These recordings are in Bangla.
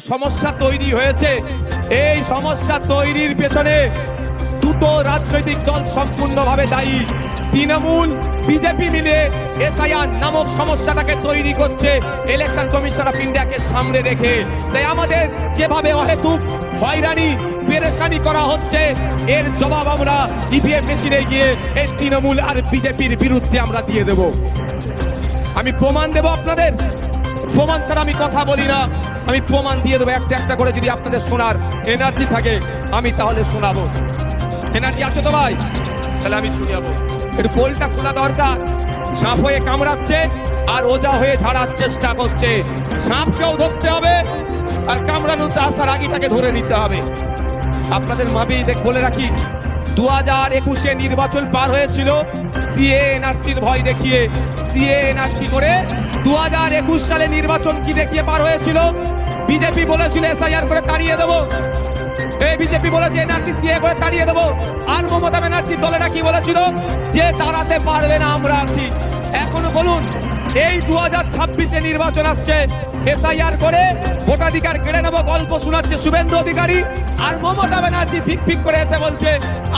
সমস্যা তৈরি হয়েছে। এই সমস্যা তৈরির পেছনে দুটো রাজনৈতিক দল সম্পূর্ণভাবে দায়ী। তৃণমূল বিজেপি মিলে এসআইআর নামক সমস্যাটাকে তৈরি করছে ইলেকশন কমিশন অফ ইন্ডিয়াকে সামনে রেখে। তাই আমাদের যেভাবে অহেতুক হয়রানি পেরেশানি করা হচ্ছে, এর জবাব আমরা ইভিএম মেশিনে গিয়ে এই তৃণমূল আর বিজেপির বিরুদ্ধে আমরা দিয়ে দেব। আমি প্রমাণ দেব আপনাদের, প্রমাণ ছাড়া আমি কথা বলি না। আমি প্রমাণ দিয়ে দেবো একটা একটা করে। যদি আপনাদের শোনার এনার্জি থাকে আমি তাহলে শোনাবো। এনার্জি আছে তো ভাই? তাহলে আমি শুনিয়াবো। একটু পোলটা খোলা দরকার। সাপ হয়ে কামড়াচ্ছে আর ওজা হয়ে ঝাড়ার চেষ্টা করছে। সাপকেও ধরতে হবে আর কামড়ানোতে আসার আগে তাকে ধরে নিতে হবে। আপনাদের মাবি বলে রাখি, 2021-এ নির্বাচন পার হয়েছিল সিএ এনআরসির ভয় দেখিয়ে। সিএ এনআরসি করে 2021 সালে নির্বাচন কি দেখিয়ে পার হয়েছিল? বিজেপি বলেছিল এসআইআর করে তাড়িয়ে দেবো। এই বিজেপি বলেছে এনআরসি সিএ করে তাড়িয়ে দেবো। আর মমতা ব্যানার্জির দলেরা কি বলেছিল? যে তাড়াতে পারবে না, আমরা আছি। এখনো বলুন, এই 2026-এ নির্বাচন আসছে, এসআইআর করে ভোটাধিকার কেড়ে নেবো গল্প শোনাচ্ছে শুভেন্দু অধিকারী। আর মমতা ব্যানার্জি ফিক ফিক করে এসে বলছে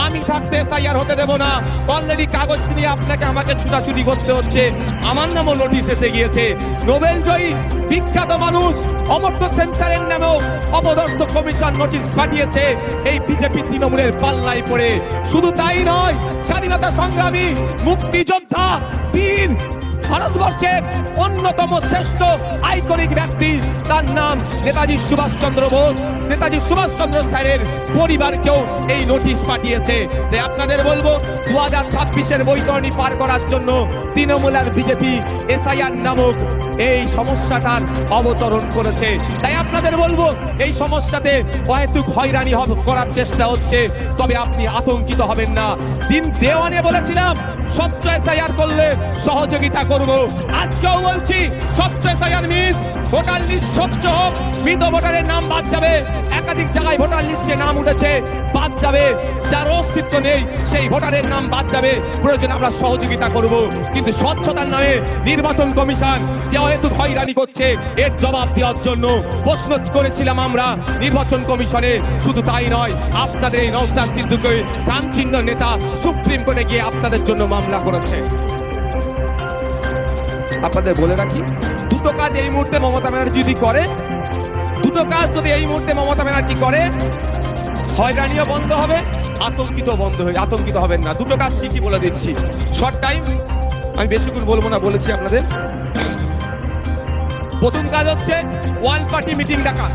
আমি থাকতে এসআইআর হতে দেবো না। অলরেডি কাগজ নিয়ে আপনাকে আমাকে ছুটাছুটি করতে হচ্ছে। আমার নামও নোটিশ এসে গিয়েছে। নোবেল জয়ী বিখ্যাত মানুষ অমর্ত্য সেন্সারের নামেও অপদস্থ কমিশন নোটিশ পাঠিয়েছে এই বিজেপি তৃণমূলের পাল্লায় পড়ে। শুধু তাই নয়, স্বাধীনতা সংগ্রামী মুক্তিযোদ্ধা বীর ভারতবর্ষের অন্যতম শ্রেষ্ঠ আইকনিক ব্যক্তি, তার নাম নেতাজি সুভাষচন্দ্র বোস। নেতাজি সুভাষচন্দ্র স্যারের পরিবারকেও এই নোটিশ পাঠিয়েছে। তাই আপনাদের বলবো, 2026-এর বৈতরণী পার করার জন্য তৃণমূল আর বিজেপি এসআইআর নামক এই সমস্যাটার অবতরণ করেছে। তাই আপনাদের বলবো, এই সমস্যাতে অহেতুক হয়রানি করার চেষ্টা হচ্ছে, তবে আপনি আতঙ্কিত হবেন না। দিন দেওয়ানে বলেছিলাম স্বচ্ছ এসআইআর করলে সহযোগিতা করব। আজকেও বলছি স্বচ্ছ এসআইআর মিস ভোটার লিস্ট স্বচ্ছ হোক, মৃত ভোটারের নাম বাদ যাবে। একাধিক জায়গায় ভোটার লিস্টে নাম উঠেছে, বাদ যাবে। যার অস্তিত্ব নেই সেই ভোটারের নাম বাদ যাবে। প্রয়োজন আমরা সহযোগিতা করব। কিন্তু স্বচ্ছতার নামে নির্বাচন কমিশন যে অহেতুক হয়রানি করছে, এর জবাব দেওয়ার জন্য প্রশ্ন করেছিলাম আমরা নির্বাচন কমিশনে। শুধু তাই নয়, আপনাদের এই নওশাদ সিদ্দিকী কামচিহ্ন নেতা সুপ্রিম কোর্টে গিয়ে আপনাদের জন্য মামলা করেছে। আপনাদের বলে রাখি, দুটো কাজ এই মুহূর্তে মমতা ব্যানার্জি যদি করে, দুটো কাজ যদি এই মুহূর্তে মমতা ব্যানার্জি করে, হয়রানিও বন্ধ হবে, আতঙ্কিত হবেন না। দুটো কাজ কি বলে দিচ্ছি, শর্ট টাইম, আমি বেশিক্ষণ বলবো না, বলেছি আপনাদের। প্রথম কাজ হচ্ছে ওয়ান পার্টি মিটিং ডাকা।